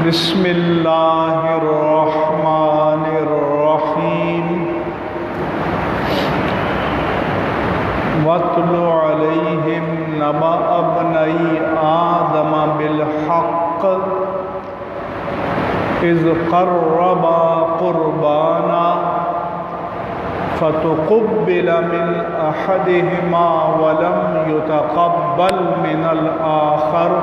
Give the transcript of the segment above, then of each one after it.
بسم اللہ الرحمن الرحیم وَاتْلُ عَلَيْهِمْ نَبَأَ ابْنَيْ آدَمَ بِالْحَقِّ إِذْ قَرَّبَا قُرْبَانًا فَتُقُبِّلَ مِنْ أَحَدِهِمَا وَلَمْ يُتَقَبَّلْ مِنَ الْآخَرِ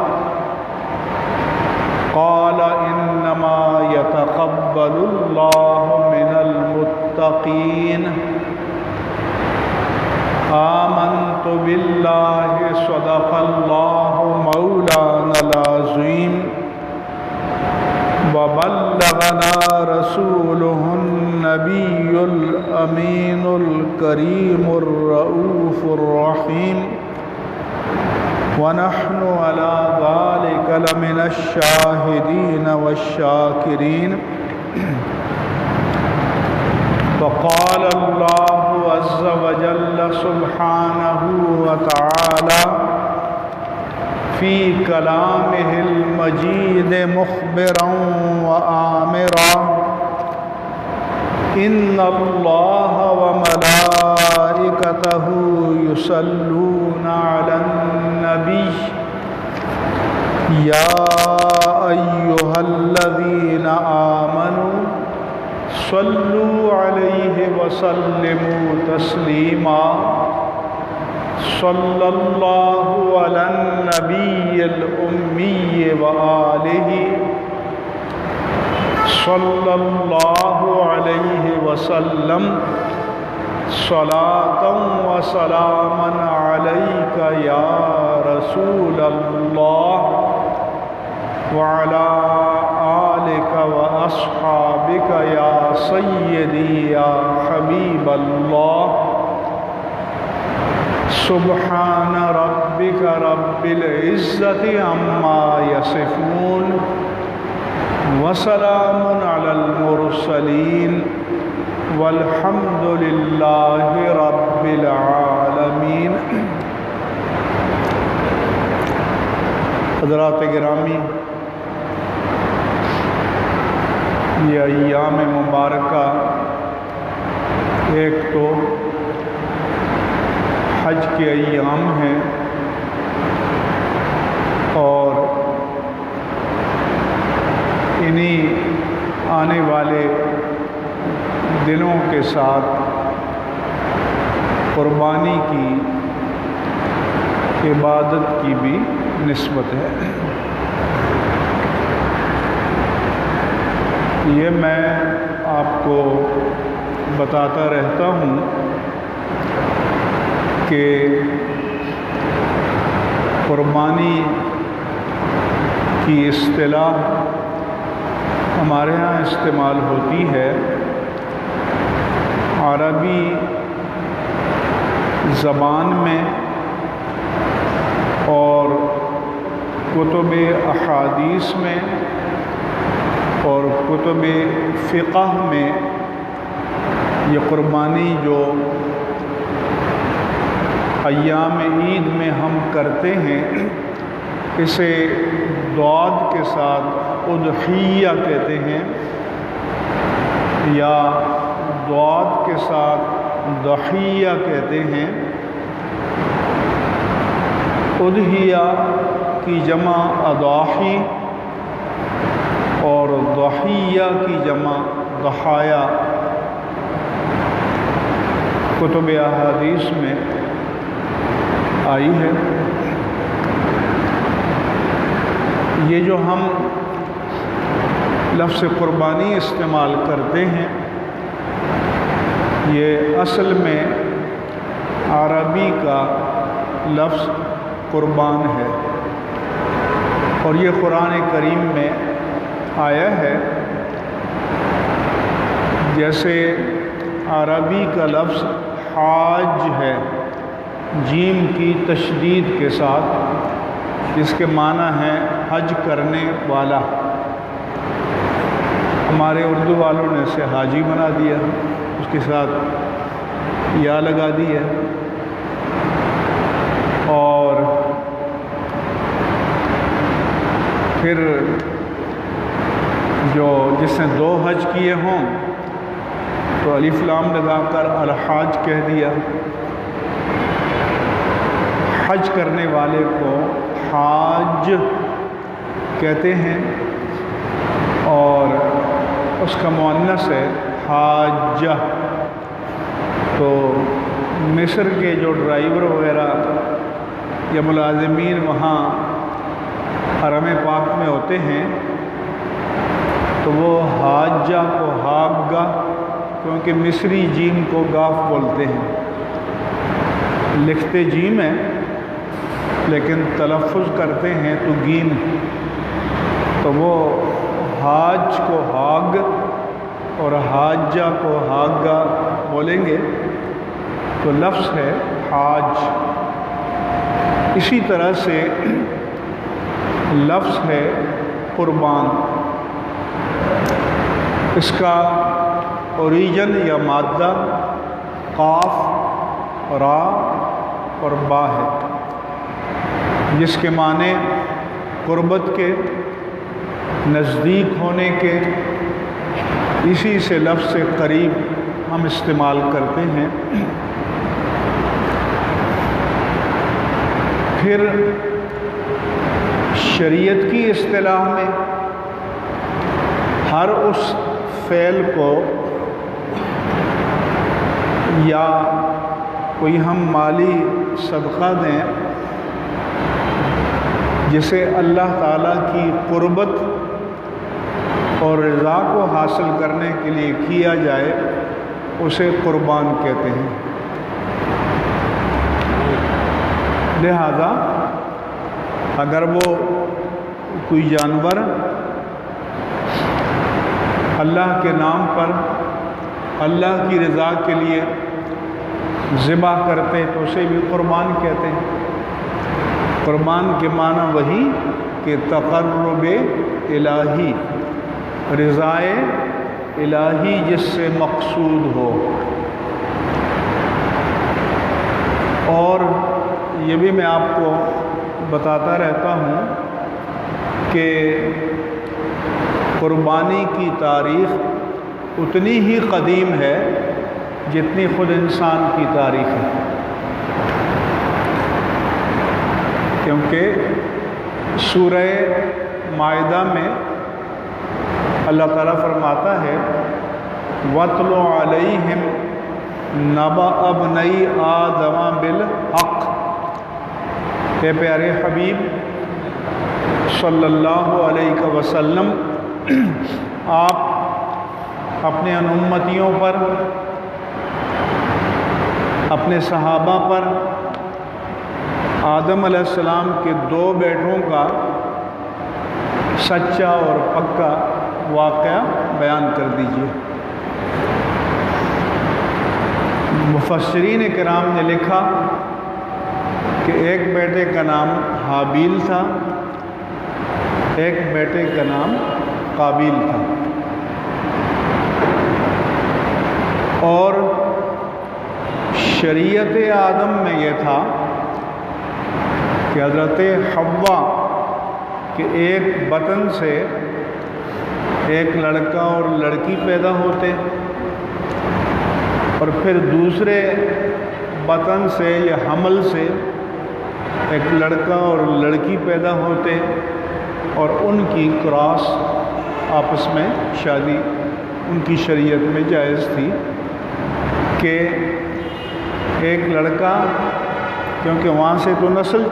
قال انما يتقبل الله من المتقين آمنت بالله صدق الله مولانا العظيم وبلغنا رسوله النبي الأمين الكريم الرؤوف الرحيم ونحن على ذلك لمن الشاهدين والشاكرين وقال الله عز وجل سبحانه وتعالى في كلامه المجيد مخبرا وآمرا إن الله وملائكته يصلون على النبي يا أيها الذين آمنوا صلوا عليه وسلموا تسليما صلى الله على النبي الأمي وآله صلى الله عليه وسلم صلاة وسلاما عليك يا رسول الله وعلى آلك وأصحابك يا سيدي يا حبيب الله سبحان ربك رب العزة عما يصفون وسلام على المرسلين والحمد لله رب العالمين۔ حضرات گرامی، یہ ایام مبارکہ ایک تو حج کے ایام ہیں اور انہی آنے والے دنوں کے ساتھ قربانی کی عبادت کی بھی نسبت ہے۔ یہ میں آپ کو بتاتا رہتا ہوں کہ قربانی کی اصطلاح ہمارے ہاں استعمال ہوتی ہے عربی زبان میں اور کتب احادیث میں اور کتب فقہ میں یہ قربانی جو ایام عید میں ہم کرتے ہیں اسے دعاد کے ساتھ اضحیہ کہتے ہیں یا دعاد کے ساتھ ضحیہ کہتے ہیں۔ اضحیہ کی جمع اضاحی اور ضحیہ کی جمع ضحایا کتب احادیث میں آئی ہے۔ یہ جو ہم لفظ قربانی استعمال کرتے ہیں یہ اصل میں عربی کا لفظ قربان ہے اور یہ قرآن کریم میں آیا ہے۔ جیسے عربی کا لفظ حاج ہے جیم کی تشدید کے ساتھ، جس کے معنی ہے حج کرنے والا۔ ہمارے اردو والوں نے اسے حاجی بنا دیا، اس کے ساتھ یا لگا دی ہے اور پھر جس نے 2 حج کیے ہوں تو الف لام لگا کر الحاج کہہ دیا. حج کرنے والے کو حاج کہتے ہیں اور اس کا مؤنث ہے حاجہ. تو مصر کے جو ڈرائیور وغیرہ یا ملازمین وہاں حرم پاک میں ہوتے ہیں تو وہ حاجہ کو حاگہ، کیونکہ مصری جیم کو گاف بولتے ہیں، لکھتے جیم ہے لیکن تلفظ کرتے ہیں تو گیم. تو وہ حاج کو حاگ اور حاجہ کو حاگہ بولیں گے تو لفظ ہے حاج. اسی طرح سے لفظ ہے قربان. اس کا اوریجن یا مادہ قاف، را اور با ہے، جس کے معنی قربت کے، نزدیک ہونے کے. اسی سے لفظ سے قریب ہم استعمال کرتے ہیں. پھر شریعت کی اصطلاح میں ہر اس فعل کو یا کوئی ہم مالی صدقہ دیں جسے اللہ تعالیٰ کی قربت اور رضا کو حاصل کرنے کے لیے کیا جائے، اسے قربان کہتے ہیں. لہذا اگر وہ کوئی جانور اللہ کے نام پر اللہ کی رضا کے لیے ذبح کرتے تو اسے بھی قربان کہتے ہیں. قربان کے معنی وہی کہ تقرب الہی، رضائے الہی جس سے مقصود ہو. اور یہ بھی میں آپ کو بتاتا رہتا ہوں کہ قربانی کی تاریخ اتنی ہی قدیم ہے جتنی خود انسان کی تاریخ ہے، کیونکہ سورہ مائدہ میں اللہ تعالیٰ فرماتا ہے وَاتْلُ عَلَيْهِمْ نَبَأَ ابْنَيْ آدَمَ بِالْحَقِّ. اے پیارے حبیب صلی اللہ علیہ وسلم، آپ اپنے ان امتیوں پر، اپنے صحابہ پر آدم علیہ السلام کے 2 بیٹوں کا سچا اور پکا واقعہ بیان کر دیجیے. مفسرین کرام نے لکھا کہ ایک بیٹے کا نام حابیل تھا، ایک بیٹے کا نام قابیل تھا. اور شریعت آدم میں یہ تھا کہ حضرت حوا کے ایک بطن سے ایک لڑکا اور لڑکی پیدا ہوتے، اور پھر دوسرے بطن سے یا حمل سے ایک لڑکا اور لڑکی پیدا ہوتے، اور ان کی کراس آپس میں شادی ان کی شریعت میں جائز تھی کہ ایک لڑکا، کیونکہ وہاں سے تو نسل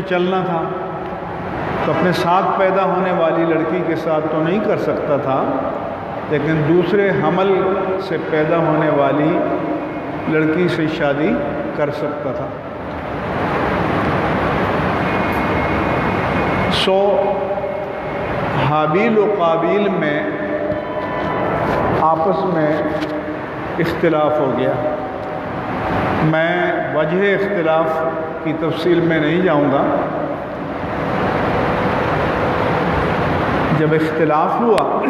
چلنا تھا تو اپنے ساتھ پیدا ہونے والی لڑکی کے ساتھ تو نہیں کر سکتا تھا، لیکن دوسرے حمل سے پیدا ہونے والی لڑکی سے شادی کر سکتا تھا. سو حابیل و قابیل میں آپس میں اختلاف ہو گیا. میں وجہ اختلاف کی تفصیل میں نہیں جاؤں گا. جب اختلاف ہوا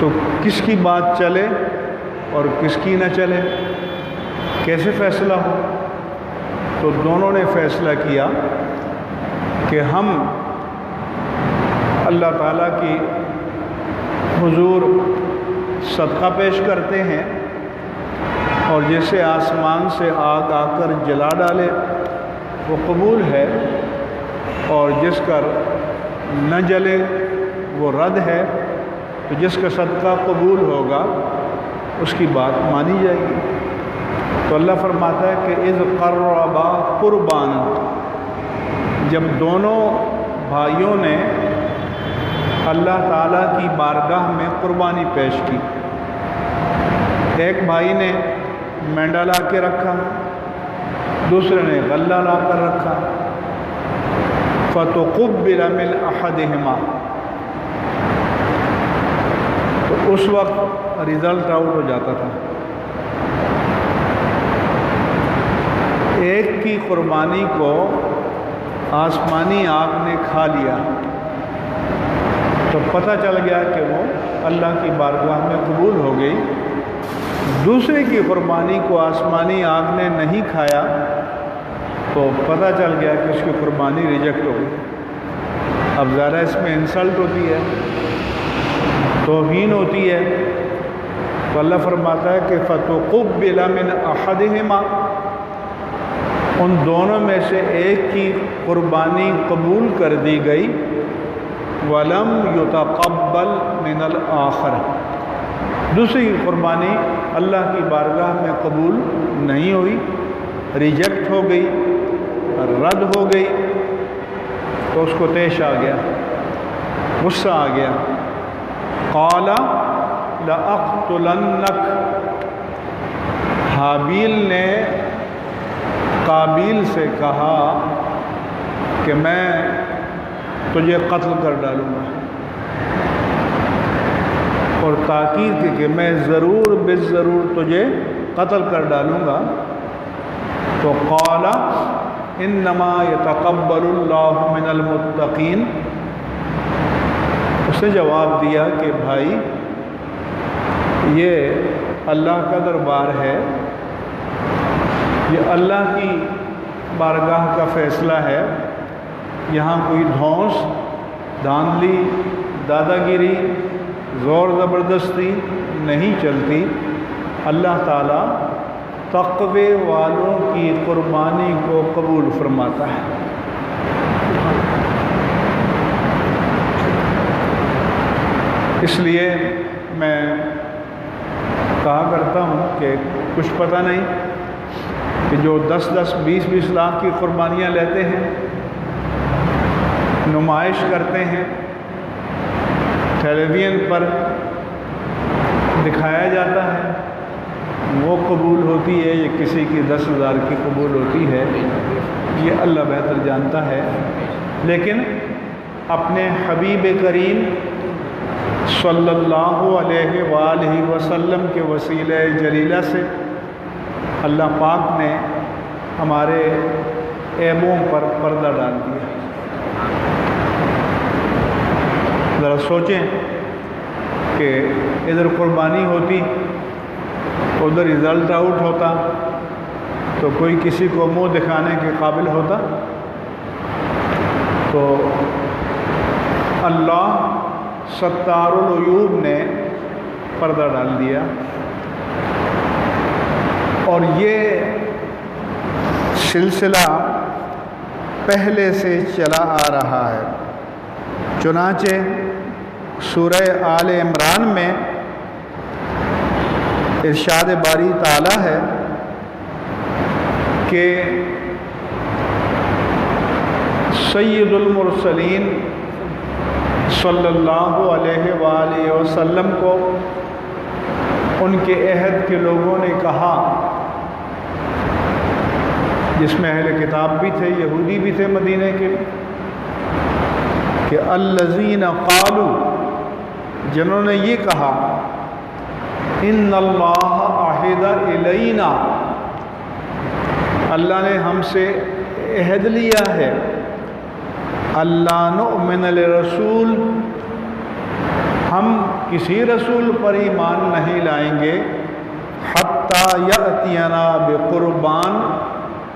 تو کس کی بات چلے اور کس کی نہ چلے، کیسے فیصلہ ہو؟ تو دونوں نے فیصلہ کیا کہ ہم اللہ تعالیٰ کی حضور صدقہ پیش کرتے ہیں اور جسے آسمان سے آگ آ کر جلا ڈالے وہ قبول ہے، اور جس کا نہ جلے وہ رد ہے، تو جس کا صدقہ قبول ہوگا اس کی بات مانی جائے گی۔ تو اللہ فرماتا ہے کہ اذ قربا قربان، جب دونوں بھائیوں نے اللہ تعالیٰ کی بارگاہ میں قربانی پیش کی، ایک بھائی نے مینڈا لا کے رکھا، دوسرے نے غلہ لا کر رکھا، فَتُقُبِّلَ مِنْ أَحَدِهِمَا، تو اس وقت رزلٹ آؤٹ ہو جاتا تھا۔ ایک کی قربانی کو آسمانی آگ نے کھا لیا تو پتہ چل گیا کہ وہ اللہ کی بارگاہ میں قبول ہو گئی۔ دوسرے کی قربانی کو آسمانی آگ نے نہیں کھایا تو پتہ چل گیا کہ اس کی قربانی ریجیکٹ ہو گئی۔ اب ذرا اس میں انسلٹ ہوتی ہے، توہین ہوتی ہے، تو اللہ فرماتا ہے کہ فَتُقُبِّلَ مِنْ أَحَدِهِمَا، ان دونوں میں سے ایک کی قربانی قبول کر دی گئی، وَلَمْ يُتَقَبَّلْ مِنَ الْآخَرِ، دوسری کی قربانی اللہ کی بارگاہ میں قبول نہیں ہوئی، ریجیکٹ ہو گئی، رد ہو گئی، تو اس کو طیش آ گیا، غصہ آ گیا۔ قال لأقتلنک، حابیل نے قابیل سے کہا کہ میں تجھے قتل کر ڈالوں گا، اور تاکید کی کہ میں ضرور بالضرور تجھے قتل کر ڈالوں گا۔ تو قال انما یتقبل اللہ من المتقین، اس نے جواب دیا کہ بھائی یہ اللہ کا دربار ہے، یہ اللہ کی بارگاہ کا فیصلہ ہے، یہاں کوئی دھونس، دھاندلی، دادا گیری، زور زبردستی نہیں چلتی۔ اللہ تعالیٰ تقوی والوں کی قربانی کو قبول فرماتا ہے۔ اس لیے میں کہا کرتا ہوں کہ کچھ پتہ نہیں کہ جو 10-10 20-20 لاکھ کی قربانیاں لیتے ہیں، نمائش کرتے ہیں، ٹیلی ویژن پر دکھایا جاتا ہے، وہ قبول ہوتی ہے یا کسی کی 10,000 کی قبول ہوتی ہے، یہ اللہ بہتر جانتا ہے۔ لیکن اپنے حبیب کریم صلی اللہ علیہ وآلہ وسلم کے وسیلہ جلیلہ سے اللہ پاک نے ہمارے عیبوں پر پردہ ڈال دیا۔ ذرا سوچیں کہ ادھر قربانی ہوتی، ادھر رزلٹ آؤٹ ہوتا، تو کوئی کسی کو منہ دکھانے کے قابل ہوتا؟ تو اللہ ستار العیوب نے پردہ ڈال دیا، اور یہ سلسلہ پہلے سے چلا آ رہا ہے۔ چنانچہ سورہ آل عمران میں ارشاد باری تعالیٰ ہے کہ سید المرسلین صلی اللہ علیہ وآلہ وسلم کو ان کے عہد کے لوگوں نے کہا، جس میں اہل کتاب بھی تھے، یہودی بھی تھے مدینہ کے، کہ الذین قالوا، جنہوں نے یہ کہا، ان اللہ عہد الینا، اللہ نے ہم سے عہد لیا ہے، اللہ نؤمن لرسول، ہم کسی رسول پر ایمان نہیں لائیں گے، حتی یأتینا بقربان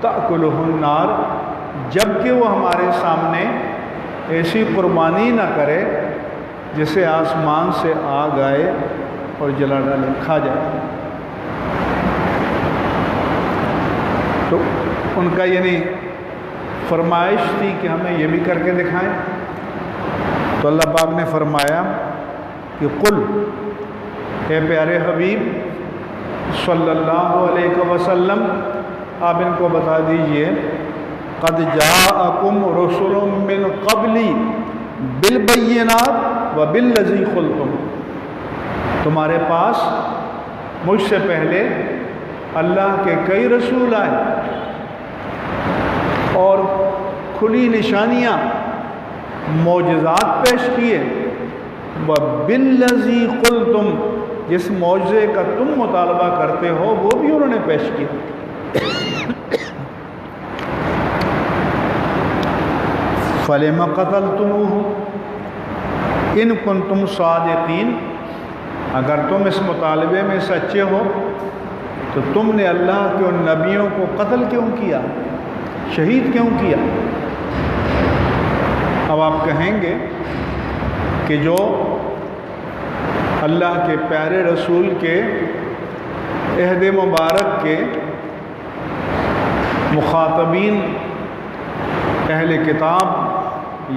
تأکلہ النار، جب کہ وہ ہمارے سامنے ایسی قربانی نہ کرے جسے آسمان سے آگ آئے اور جلا ڈالے، کھا جائے۔ تو ان کا یعنی فرمائش تھی کہ ہمیں یہ بھی کر کے دکھائیں۔ تو اللہ پاک نے فرمایا کہ قل، اے پیارے حبیب صلی اللہ علیہ وسلم، آپ ان کو بتا دیجئے، قد جاءکم رسل من قبلی بالبینات وبالذی قلتم، تمہارے پاس مجھ سے پہلے اللہ کے کئی رسول آئے اور کھلی نشانیاں، معجزات پیش کیے، وبالذی قلتم، جس معجزے کا تم مطالبہ کرتے ہو وہ بھی انہوں نے پیش کیا۔ فلم قتلتموہ ان کنتم صادقین، اگر تم اس مطالبے میں سچے ہو تو تم نے اللہ کے ان نبیوں کو قتل کیوں کیا، شہید کیوں کیا؟ اب آپ کہیں گے کہ جو اللہ کے پیارے رسول کے عہد مبارک کے مخاطبین اہل کتاب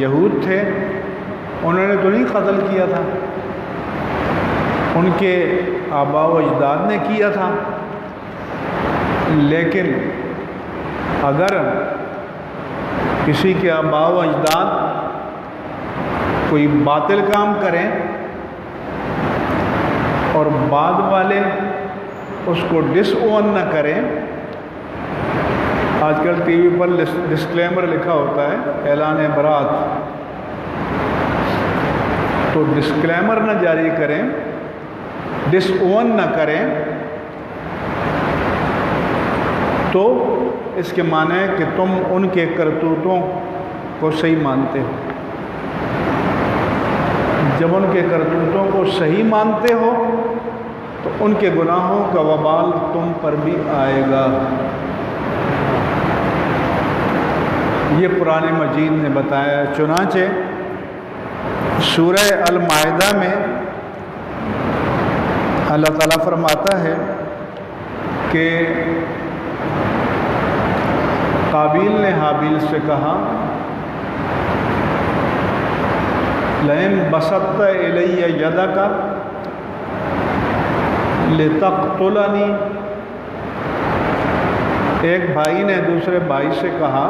یہود تھے، انہوں نے تو نہیں قتل کیا تھا، ان کے آباء و اجداد نے کیا تھا۔ لیکن اگر کسی کے آباء و اجداد کوئی باطل کام کریں اور بعد والے اس کو ڈس اون نہ کریں، آج کل ٹی وی پر ڈسکلیمر لکھا ہوتا ہے، اعلان برات، تو ڈسکلیمر نہ جاری کریں، ڈس اون نہ کریں، تو اس کے معنی ہے کہ تم ان کے کرتوتوں کو صحیح مانتے ہو۔ جب ان کے کرتوتوں کو صحیح مانتے ہو تو ان کے گناہوں کا وبال تم پر بھی آئے گا۔ یہ قرآن مجید نے بتایا۔ چنانچہ سورہ المائدہ میں اللہ تعالیٰ فرماتا ہے کہ قابیل نے حابیل سے کہا، لئن بسطت الی یدک لتقتلنی، ایک بھائی نے دوسرے بھائی سے کہا،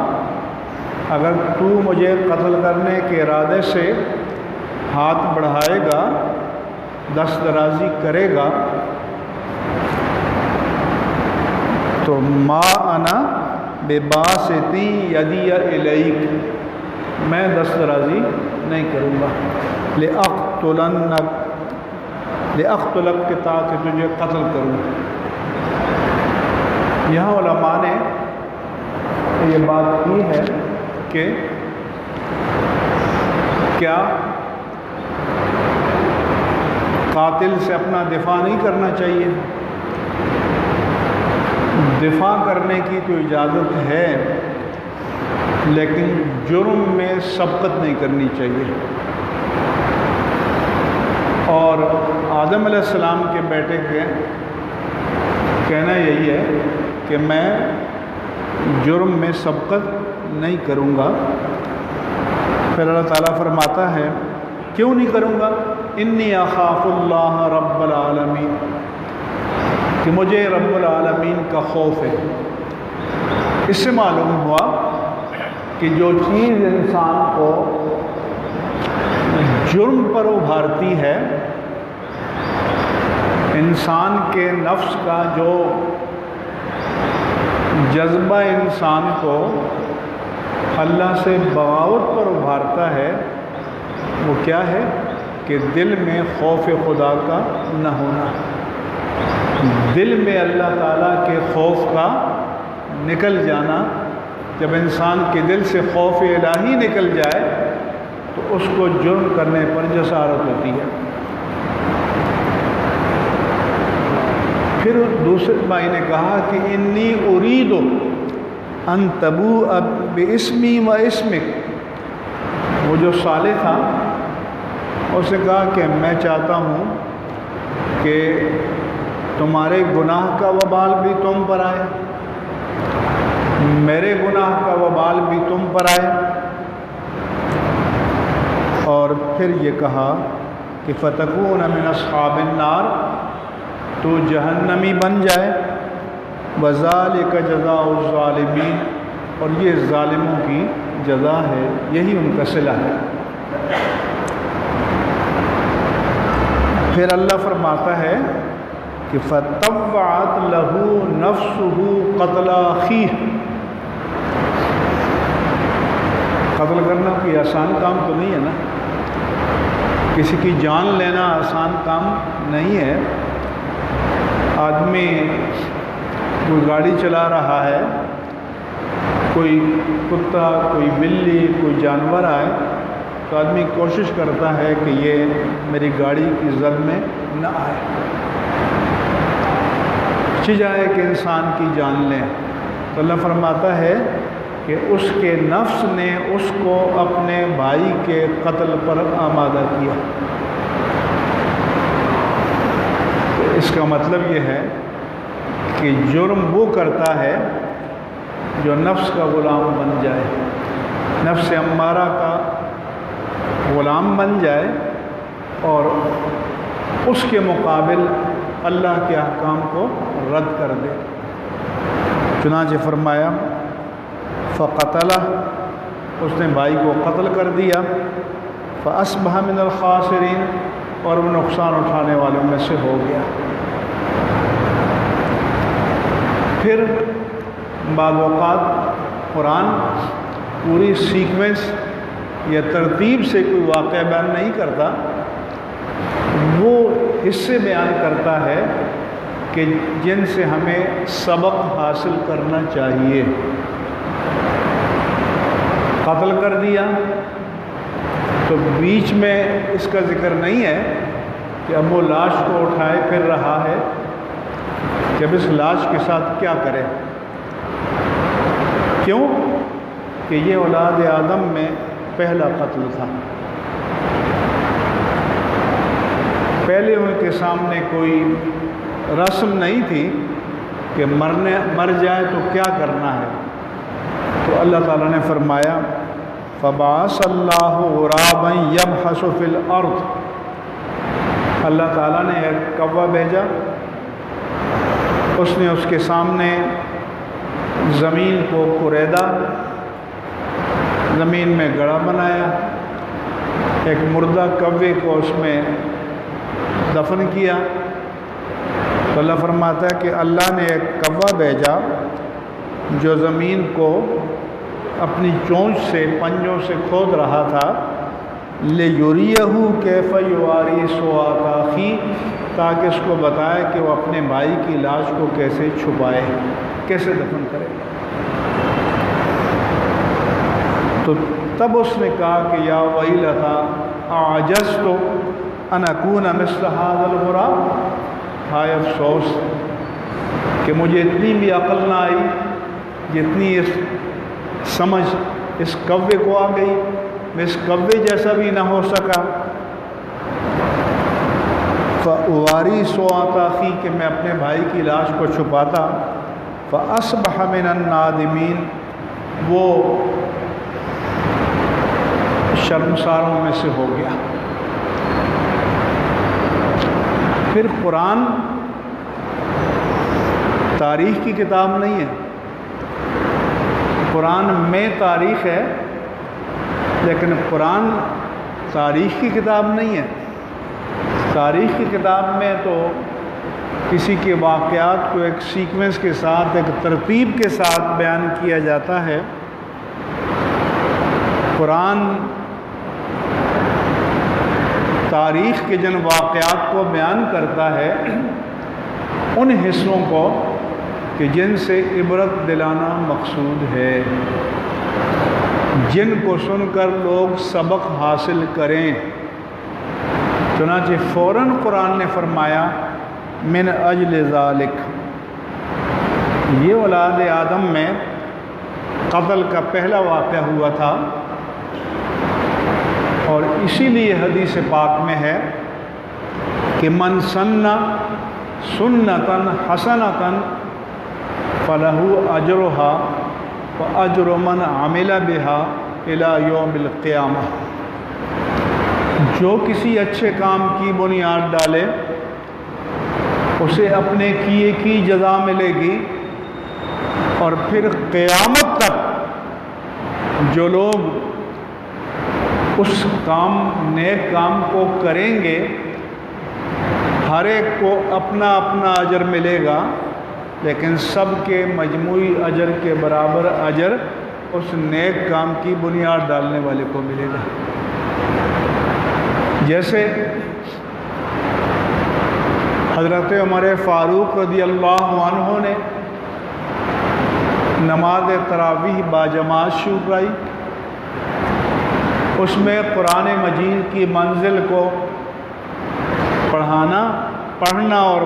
اگر تو مجھے قتل کرنے کے ارادے سے ہاتھ بڑھائے گا، دست درازی کرے گا، تو ما انا بباسط یدی الیک، میں دست درازی نہیں کروں گا، لأقتلک کے تاکہ تجھے قتل کروں۔ یہاں علماء نے یہ بات کی ہے کہ کیا قاتل سے اپنا دفاع نہیں کرنا چاہیے؟ دفاع کرنے کی تو اجازت ہے، لیکن جرم میں سبقت نہیں کرنی چاہیے۔ اور آدم علیہ السلام کے بیٹے کے کہنا یہی ہے کہ میں جرم میں سبقت نہیں کروں گا۔ پھر اللہ تعالیٰ فرماتا ہے کیوں نہیں کروں گا؟ انی اخاف اللہ رب العالمین، کہ مجھے رب العالمین کا خوف ہے۔ اس سے معلوم ہوا کہ جو چیز انسان کو جرم پر ابھارتی ہے، انسان کے نفس کا جو جذبہ انسان کو اللہ سے بغاوت پر ابھارتا ہے، وہ کیا ہے کہ دل میں خوف خدا کا نہ ہونا، دل میں اللہ تعالیٰ کے خوف کا نکل جانا۔ جب انسان کے دل سے خوف الہی نکل جائے تو اس کو جرم کرنے پر جسارت ہوتی ہے۔ پھر دوسرے بھائی نے کہا کہ انی ارید ان تبوء باسمی و اسمک وہ جو صالح تھا اس نے کہا کہ میں چاہتا ہوں کہ تمہارے گناہ کا وبال بھی تم پر آئے، میرے گناہ کا وبال بھی تم پر آئے۔ اور پھر یہ کہا کہ فتکون من اصحاب النار، تو جہنمی بن جائے، وذالک جزاء الظالمین، اور یہ ظالموں کی جزا ہے، یہی ان کا صلہ ہے۔ پھر اللہ فرماتا ہے کہ فَطَوَّعَتْ لَهُ نَفْسُهُ قَتْلَ أَخِيهِ۔ قتل کرنا کوئی آسان کام تو نہیں ہے نا، کسی کی جان لینا آسان کام نہیں ہے۔ آدمی کوئی گاڑی چلا رہا ہے، کوئی کتا، کوئی بلی، کوئی جانور آئے تو آدمی کوشش کرتا ہے کہ یہ میری گاڑی کی زد میں نہ آئے، چاہے کہ انسان کی جان لیں۔ تو اللہ فرماتا ہے کہ اس کے نفس نے اس کو اپنے بھائی کے قتل پر آمادہ کیا۔ تو اس کا مطلب یہ ہے کہ جرم وہ کرتا ہے جو نفس کا غلام بن جائے، نفس امارہ کا غلام بن جائے اور اس کے مقابل اللہ کے احکام کو رد کر دے۔ چنانچہ فرمایا فقتلہ، اس نے بھائی کو قتل کر دیا، فاصبح من الخاسرین، اور وہ نقصان اٹھانے والوں میں سے ہو گیا۔ پھر بعض اوقات قرآن پوری سیکوینس یا ترتیب سے کوئی واقعہ بیان نہیں کرتا، وہ حصے بیان کرتا ہے کہ جن سے ہمیں سبق حاصل کرنا چاہیے۔ قتل کر دیا تو بیچ میں اس کا ذکر نہیں ہے کہ اب وہ لاش کو اٹھائے پھر رہا ہے کہ اب اس لاش کے ساتھ کیا کرے۔ کیوں؟ کہ یہ اولاد آدم میں پہلا قتل تھا، پہلے ان کے سامنے کوئی رسم نہیں تھی کہ مر جائے تو کیا کرنا ہے۔ تو اللہ تعالیٰ نے فرمایا فَبَعَثَ اللَّهُ غُرَابًا يَبْحَثُ فِي الْأَرْضِ، اللہ تعالیٰ نے ایک کوا بھیجا، اس نے اس کے سامنے زمین کو کریدا، زمین میں گڑھا بنایا، ایک مردہ کوے کو اس میں دفن کیا۔ تو اللہ فرماتا ہے کہ اللہ نے ایک کوا بھیجا جو زمین کو اپنی چونچ سے، پنجوں سے کھود رہا تھا، لِيُرِيَهُ كَيْفَ يُوَارِي سَوْآتَ أَخِيهِ، تاکہ اس کو بتائے کہ وہ اپنے بھائی کی لاش کو کیسے چھپائے، کیسے دفن کرے۔ تو تب اس نے کہا کہ یا ویلتیٰ اعجزت ان اکون مثل ھذا الغراب، ہائے افسوس کہ مجھے اتنی بھی عقل نہ آئی، جتنی اس سمجھ اس کوے کو آ گئی، میں اس کوے جیسا بھی نہ ہو سکا۔ فَأُوَارِي سَوْآتَ أَخِي، کہ میں اپنے بھائی کی لاش کو چھپاتا۔ فَأَصْبَحَ مِنَ النَّادِمِينَ، وہ شرمساروں میں سے ہو گیا۔ پھر قرآن تاریخ کی کتاب نہیں ہے، قرآن میں تاریخ ہے، لیکن قرآن تاریخ کی کتاب نہیں ہے۔ تاریخ کی کتاب میں تو کسی کے واقعات کو ایک سیکوینس کے ساتھ، ایک ترتیب کے ساتھ بیان کیا جاتا ہے۔ قرآن تاریخ کے جن واقعات کو بیان کرتا ہے، ان حصوں کو کہ جن سے عبرت دلانا مقصود ہے، جن کو سن کر لوگ سبق حاصل کریں۔ چنانچہ فوراً قرآن نے فرمایا من اجل ذالک، یہ اولاد آدم میں قتل کا پہلا واقعہ ہوا تھا، اسی لیے حدیث پاک میں ہے کہ من سن سنتن حسنتن فلہ اجرہا واجر من عمل بہا الی یوم القیامہ، جو کسی اچھے کام کی بنیاد ڈالے اسے اپنے کیے کی جزا ملے گی، اور پھر قیامت تک جو لوگ اس نیک کام کو کریں گے ہر ایک کو اپنا اپنا اجر ملے گا، لیکن سب کے مجموعی اجر کے برابر اجر اس نیک کام کی بنیاد ڈالنے والے کو ملے گا۔ جیسے حضرت عمر فاروق رضی اللہ عنہ نے نماز تراویح باجماعت شروع کرائی، اس میں قرآن مجید کی منزل کو پڑھنا اور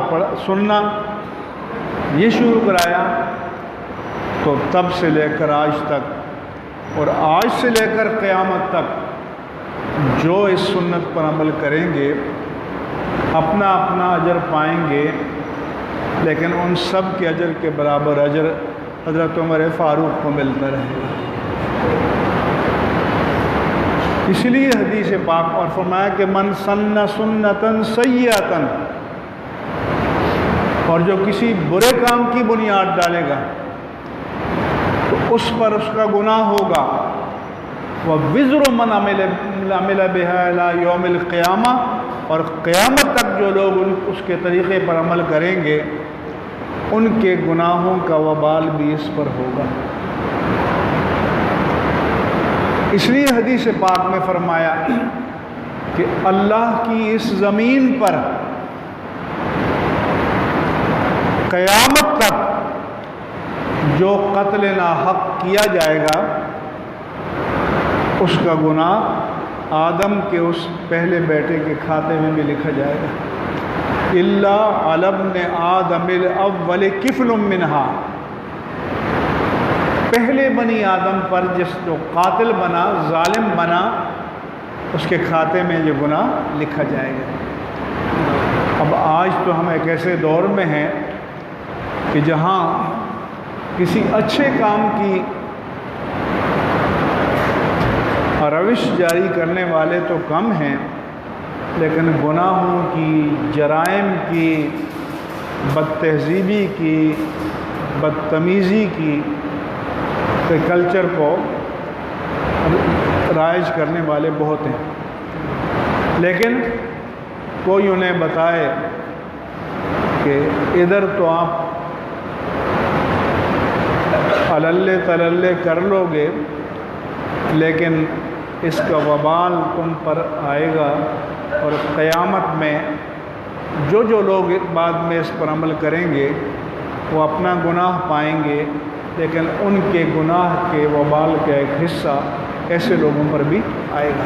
سننا یہ شروع کرایا، تو تب سے لے کر آج تک اور آج سے لے کر قیامت تک جو اس سنت پر عمل کریں گے اپنا اپنا اجر پائیں گے، لیکن ان سب کے اجر کے برابر اجر حضرت عمر فاروق کو ملتا رہے گا۔ اس لیے حدیث پاک اور فرمایا کہ من سن سنتن سیئۃ، اور جو کسی برے کام کی بنیاد ڈالے گا تو اس پر اس کا گناہ ہوگا، وَوِزْرُ مَنْ عَمِلَ بِهَا إِلَى يَوْمِ الْقِيَامَةِ، اور قیامت تک جو لوگ اس کے طریقے پر عمل کریں گے ان کے گناہوں کا وبال بھی اس پر ہوگا۔ اس لیے حدیث پاک میں فرمایا کہ اللہ کی اس زمین پر قیامت تک جو قتل ناحق کیا جائے گا اس کا گناہ آدم کے اس پہلے بیٹے کے کھاتے میں بھی لکھا جائے گا، الا علی ابن آدم الاول کفل منہا، پہلے بنی آدم پر جو قاتل بنا، ظالم بنا، اس کے کھاتے میں یہ گناہ لکھا جائے گا۔ اب آج تو ہم ایک ایسے دور میں ہیں کہ جہاں کسی اچھے کام کی روش جاری کرنے والے تو کم ہیں، لیکن گناہوں کی، جرائم کی، بد تہذیبی کی، بدتمیزی کی کلچر کو رائج کرنے والے بہت ہیں، لیکن کوئی انہیں بتائے کہ ادھر تو آپ عللے تللے کر لو گے لیکن اس کا وبال تم پر آئے گا، اور قیامت میں جو لوگ بعد میں اس پر عمل کریں گے وہ اپنا گناہ پائیں گے، لیکن ان کے گناہ کے وبال کا ایک حصہ ایسے لوگوں پر بھی آئے گا۔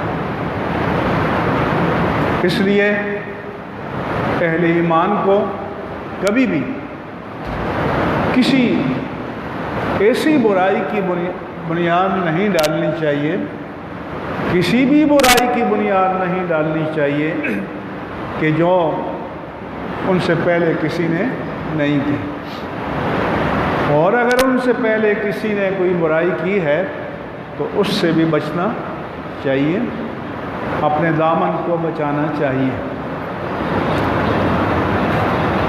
اس لیے اہل ایمان کو کبھی بھی کسی ایسی برائی کی بنیاد نہیں ڈالنی چاہیے، کسی بھی برائی کی بنیاد نہیں ڈالنی چاہیے کہ جو ان سے پہلے کسی نے نہیں کی، اور اگر ان سے پہلے کسی نے کوئی برائی کی ہے تو اس سے بھی بچنا چاہیے، اپنے دامن کو بچانا چاہیے۔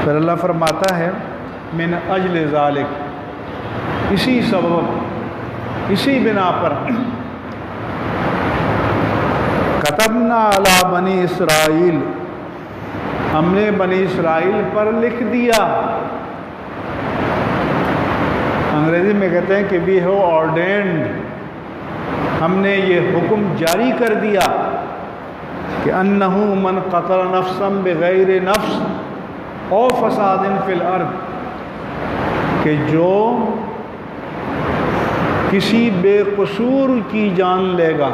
پھر اللہ فرماتا ہے من اجل ذالک، اسی سبب، اسی بنا پر کتبنا علی بنی اسرائیل، ہم نے بنی اسرائیل پر لکھ دیا، انگریزی میں کہتے ہیں کہ وی ہیو آرڈینڈ، ہم نے یہ حکم جاری کر دیا کہ انہ من قتل نفسا بغیر نفس او فساد فی الارض، کہ جو کسی بے قصور کی جان لے گا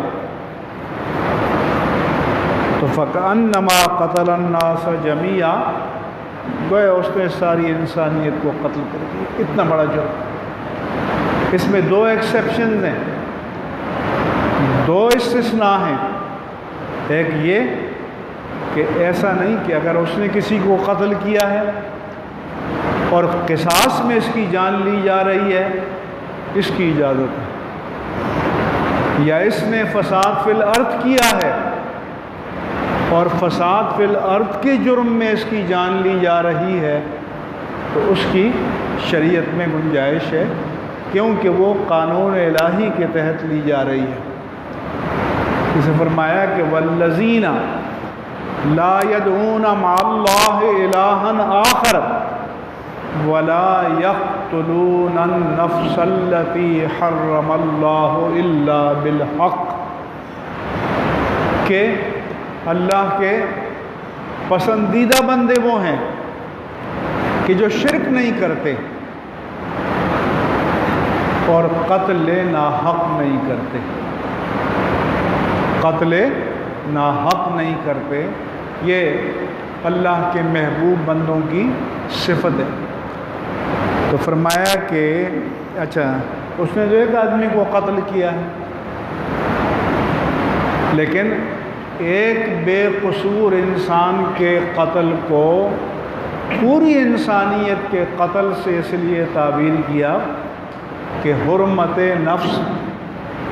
تو فکأنما قتل الناس جميعا، گویا اس نے ساری انسانیت کو قتل کر دیا۔ اتنا بڑا جرم۔ اس میں دو ایکسیپشنز ہیں، دو استثناء ہیں۔ ایک یہ کہ ایسا نہیں کہ اگر اس نے کسی کو قتل کیا ہے اور قصاص میں اس کی جان لی جا رہی ہے، اس کی اجازت ہے، یا اس نے فساد فی الارض کیا ہے اور فساد فی الارض کے جرم میں اس کی جان لی جا رہی ہے، تو اس کی شریعت میں گنجائش ہے، کیونکہ وہ قانون الہی کے تحت لی جا رہی ہے۔ اسے فرمایا کہ والذین لا يدعون مع اللہ الہا آخر ولا يقتلون النفس التي حرم اللہ الا بالحق، کہ اللہ کے پسندیدہ بندے وہ ہیں کہ جو شرک نہیں کرتے اور قتل ناحق نہیں کرتے، قتل ناحق نہیں کرتے، یہ اللہ کے محبوب بندوں کی صفت ہے۔ تو فرمایا کہ اچھا اس نے جو ایک آدمی کو قتل کیا ہے، لیکن ایک بے قصور انسان کے قتل کو پوری انسانیت کے قتل سے اس لیے تعبیر کیا کہ حرمت نفس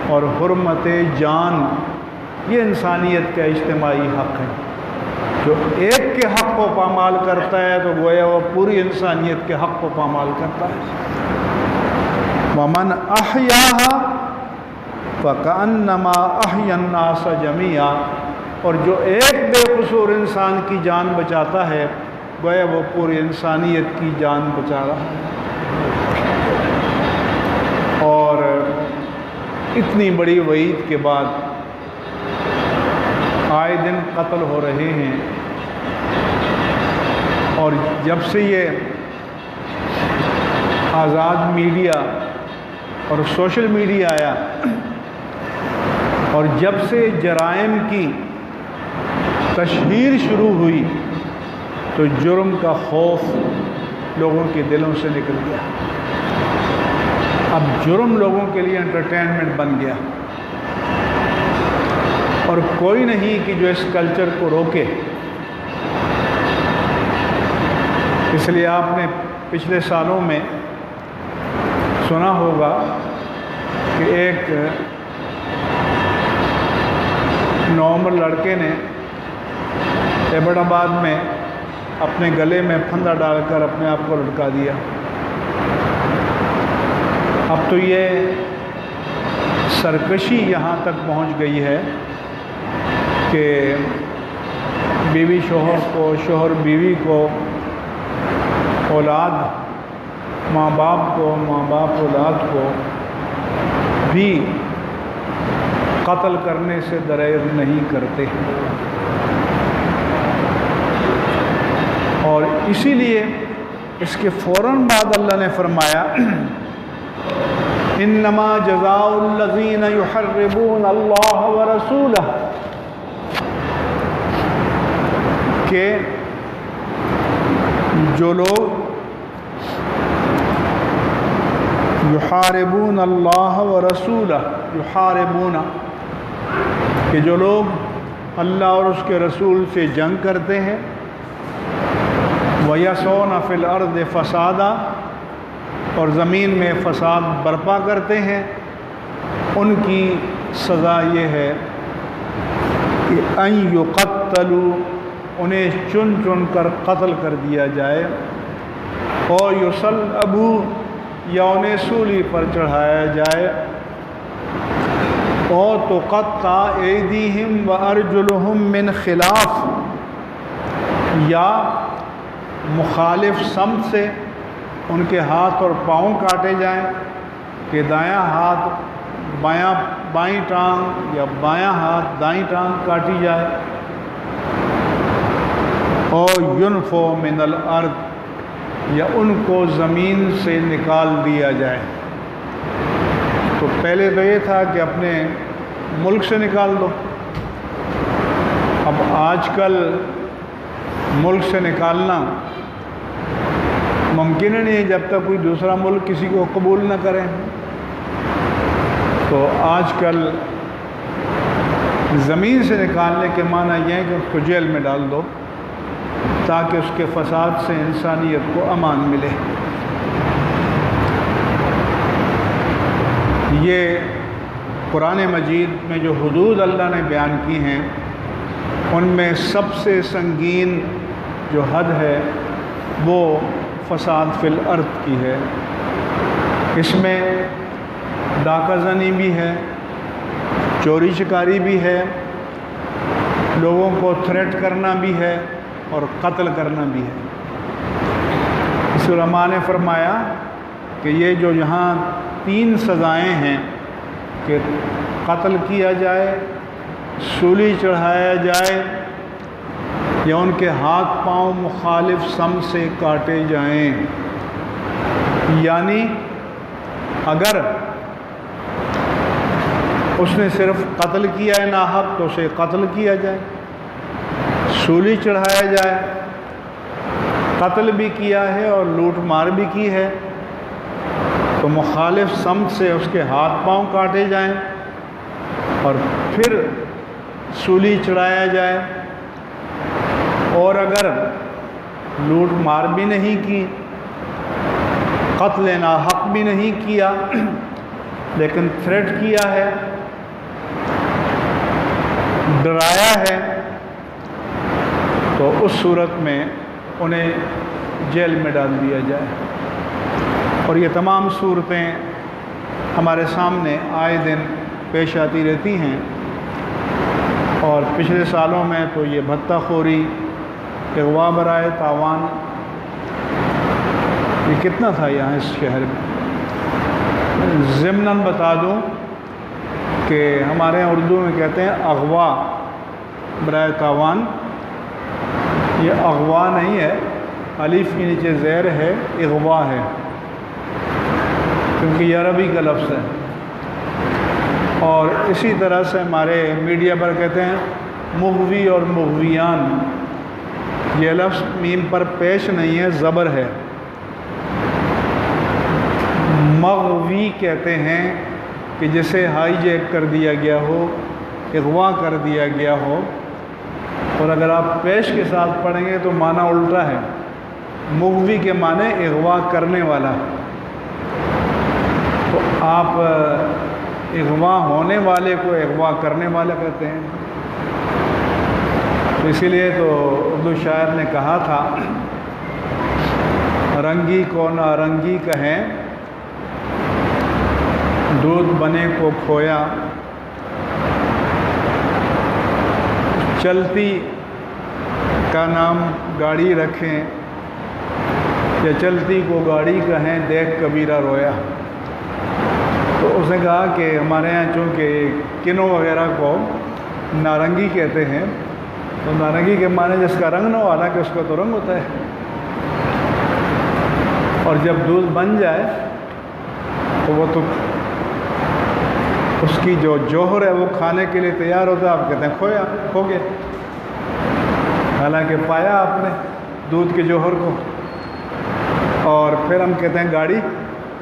اور حرمت جان یہ انسانیت کا اجتماعی حق ہے۔ جو ایک کے حق کو پامال کرتا ہے تو گویا وہ پوری انسانیت کے حق کو پامال کرتا ہے۔ ومن احیاھا فکأنما احیا الناس جمیعا، اور جو ایک بے قصور انسان کی جان بچاتا ہے گویا وہ پوری انسانیت کی جان بچا رہا ہے۔ اور اتنی بڑی وعید کے بعد آئے دن قتل ہو رہے ہیں، اور جب سے یہ آزاد میڈیا اور سوشل میڈیا آیا اور جب سے جرائم کی تشہیر شروع ہوئی تو جرم کا خوف لوگوں کے دلوں سے نکل گیا۔ اب جرم لوگوں کے لیے انٹرٹینمنٹ بن گیا، اور کوئی نہیں کہ جو اس کلچر کو روکے۔ اس لیے آپ نے پچھلے سالوں میں سنا ہوگا کہ ایک نوعمر لڑکے نے ایبٹ آباد میں اپنے گلے میں پھندا ڈال کر اپنے آپ کو لٹکا دیا۔ اب تو یہ سرکشی یہاں تک پہنچ گئی ہے کہ بیوی شوہر کو، شوہر بیوی کو، اولاد ماں باپ کو، ماں باپ اولاد کو بھی قتل کرنے سے دریر نہیں کرتے۔ اور اسی لیے اس کے فوراً بعد اللہ نے فرمایا انما جزاء الذین یحربون اللہ ورسولہ، کہ جو لوگ یحاربون اللہ ورسولہ، یحاربون کہ جو لوگ اللہ اور اس کے رسول سے جنگ کرتے ہیں، وَيَسْعُونَ فِي الْأَرْضِ فَسَادًا، اور زمین میں فساد برپا کرتے ہیں، ان کی سزا یہ ہے کہ أَن يُقَتَّلُوا، انہیں چن چن کر قتل کر دیا جائے، اور يُصَلَّبُوا، یا انہیں سولی پر چڑھایا جائے، اور تُقَطَّعَ أَيْدِيهِمْ وَأَرْجُلُهُمْ مِنْ خِلَافٍ، یا مخالف سمت سے ان کے ہاتھ اور پاؤں کاٹے جائیں، کہ دایاں ہاتھ بائیں ٹانگ یا بایاں ہاتھ دائیں ٹانگ کاٹی جائے، اور يُنْفَوْا مِنَ الْأَرْضِ، یا ان کو زمین سے نکال دیا جائے۔ تو پہلے تو یہ تھا کہ اپنے ملک سے نکال دو، اب آج کل ملک سے نکالنا ممکن ہی نہیں جب تک کوئی دوسرا ملک کسی کو قبول نہ کرے۔ تو آج کل زمین سے نکالنے کے معنی یہ ہے کہ اس کو جیل میں ڈال دو تاکہ اس کے فساد سے انسانیت کو امان ملے۔ یہ قرآن مجید میں جو حدود اللہ نے بیان کی ہیں ان میں سب سے سنگین جو حد ہے وہ فساد فی الارض کی ہے۔ اس میں ڈاکہ زنی بھی ہے، چوری چکاری بھی ہے، لوگوں کو تھریٹ کرنا بھی ہے اور قتل کرنا بھی ہے۔ اس علماء نے فرمایا کہ یہ جو یہاں 3 سزائیں ہیں کہ قتل کیا جائے، سولی چڑھایا جائے یا ان کے ہاتھ پاؤں مخالف سمت سے کاٹے جائیں، یعنی اگر اس نے صرف قتل کیا ہے ناحق تو اسے قتل کیا جائے، سولی چڑھایا جائے، قتل بھی کیا ہے اور لوٹ مار بھی کی ہے تو مخالف سمت سے اس کے ہاتھ پاؤں کاٹے جائیں اور پھر سولی چڑھایا جائے۔ اور اگر لوٹ مار بھی نہیں کی، قتل ناحق بھی نہیں کیا لیکن تھریٹ کیا ہے، ڈرایا ہے، تو اس صورت میں انہیں جیل میں ڈال دیا جائے۔ اور یہ تمام صورتیں ہمارے سامنے آئے دن پیش آتی رہتی ہیں، اور پچھلے سالوں میں تو یہ بھتہ خوری، اغوا برائے تاوان، یہ کتنا تھا یہاں اس شہر میں۔ ضمناً بتا دوں کہ ہمارے یہاں اردو میں کہتے ہیں اغوا برائے تاوان، یہ اغوا نہیں ہے، الف کے نیچے زیر ہے، اغوا ہے، کیونکہ یہ عربی کا لفظ ہے۔ اور اسی طرح سے ہمارے میڈیا پر کہتے ہیں مغوی اور مغویان، یہ لفظ میم پر پیش نہیں ہے، زبر ہے۔ مغوی کہتے ہیں کہ جسے ہائی جیک کر دیا گیا ہو، اغوا کر دیا گیا ہو، اور اگر آپ پیش کے ساتھ پڑھیں گے تو معنی الٹا ہے۔ مغوی کے معنی اغوا کرنے والا، تو آپ اغوا ہونے والے کو اغوا کرنے والا کہتے ہیں۔ تو اسی لیے تو اردو شاعر نے کہا تھا، رنگی کو نارنگی کہیں، دودھ بنے کو کھویا، چلتی کا نام گاڑی رکھیں یا چلتی کو گاڑی کہیں، دیکھ کبیرہ رویا۔ تو اس نے کہا کہ ہمارے یہاں چونکہ کنوں وغیرہ کو نارنگی کہتے ہیں، تو نارنگی کے معنی جس کا رنگ نہ ہو، حالانکہ اس کا تو رنگ ہوتا ہے، اور جب دودھ بن جائے تو وہ تو اس کی جو جوہر ہے وہ کھانے کے لیے تیار ہوتا ہے، آپ کہتے ہیں کھویا، کھو گیا، حالانکہ پایا آپ نے دودھ کے جوہر کو۔ اور پھر ہم کہتے ہیں گاڑی،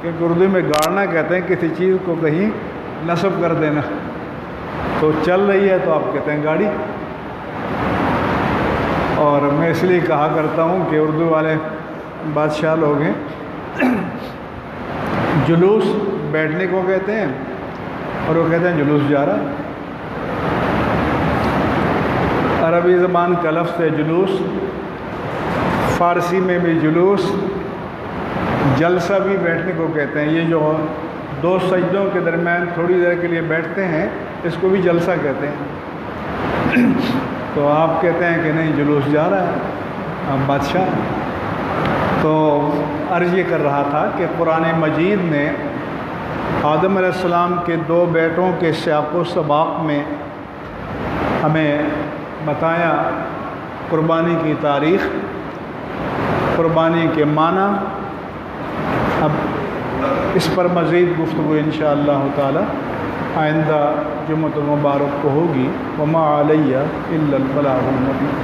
کیونکہ اردو میں گاڑنا کہتے ہیں کسی چیز کو کہیں نصب کر دینا، تو چل رہی ہے تو آپ کہتے ہیں گاڑی۔ اور میں اس لیے کہا کرتا ہوں کہ اردو والے بادشاہ لوگ ہیں، جلوس بیٹھنے کو کہتے ہیں اور وہ کہتے ہیں جلوس جا رہا۔ عربی زبان کا لفظ ہے جلوس، فارسی میں بھی جلوس، جلسہ بھی بیٹھنے کو کہتے ہیں۔ یہ جو 2 سجدوں کے درمیان تھوڑی دیر کے لیے بیٹھتے ہیں، اس کو بھی جلسہ کہتے ہیں۔ تو آپ کہتے ہیں کہ نہیں جلوس جا رہا ہے، آپ بادشاہ۔ تو عرض یہ کر رہا تھا کہ قرآن مجید نے آدم علیہ السلام کے 2 بیٹوں کے سیاق و سباق میں ہمیں بتایا قربانی کی تاریخ، قربانی کے معنی۔ اب اس پر مزید گفتگو انشاءاللہ تعالی آئندہ جمعۃ المبارک کو ہوگی۔ وما علیہ الا البلاغ المبین۔